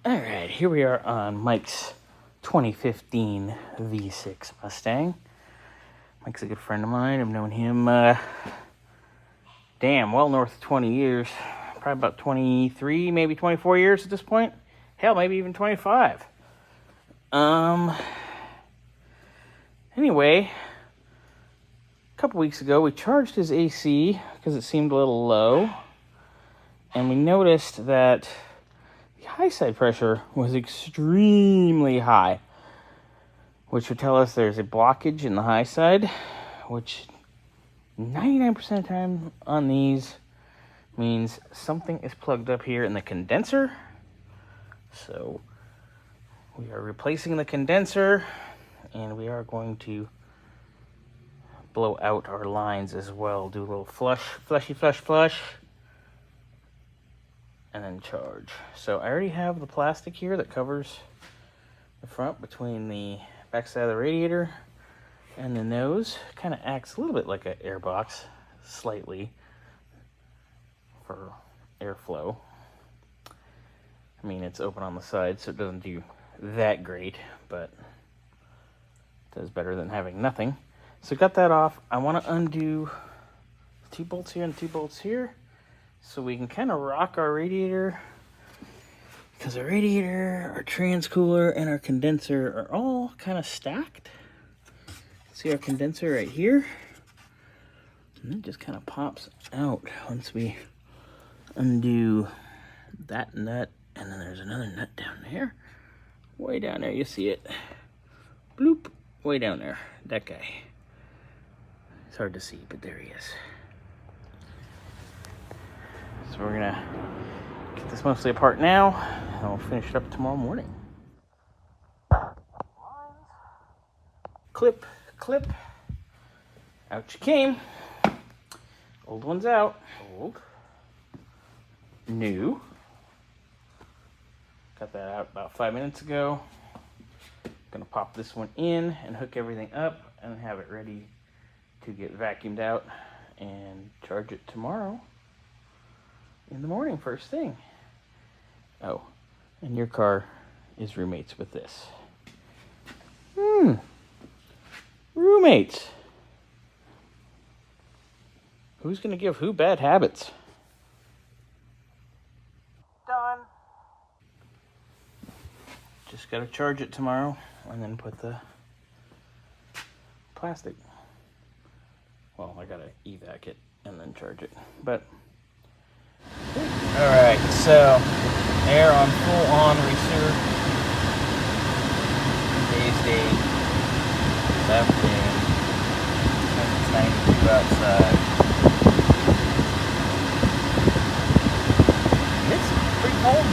Alright, here we are on Mike's 2015 V6 Mustang. Mike's a good friend of mine. I've known him, well north of 20 years. Probably about 23, maybe 24 years at this point. Hell, maybe even 25. Anyway, a couple weeks ago, we charged his AC because it seemed a little low. And we noticed that the high side pressure was extremely high, which would tell us there's a blockage in the high side, which 99% of the time on these means something is plugged up here in the condenser. So we are replacing the condenser, and we are going to blow out our lines as well. Do a little flush, and then charge. So I already have the plastic here that covers the front between the back side of the radiator and the nose. Kind of acts a little bit like an air box, slightly, for airflow. I mean, it's open on the side, so it doesn't do that great, but it does better than having nothing. So got that off. I want to undo 2 bolts here and 2 bolts here, so we can kind of rock our radiator, because our radiator, our transcooler, and our condenser are all kind of stacked. See our condenser right here? And it just kind of pops out once we undo that nut, and then there's another nut down there. Way down there, you see it. Bloop, way down there, that guy. It's hard to see, but there he is. So we're gonna get this mostly apart now, and we'll finish it up tomorrow morning. Clip, clip. Out you came. Old one's out. Old. New. Got that out about 5 minutes ago. Gonna pop this one in and hook everything up and have it ready to get vacuumed out and charge it tomorrow in the morning, first thing. Oh, and your car is roommates with this. Roommates. Who's gonna give who bad habits? Done. Just gotta charge it tomorrow and then put the plastic. Well, I gotta evac it and then charge it, but alright, so air on full on reserve. Today's date this afternoon. It's 92 outside. It's pretty cold in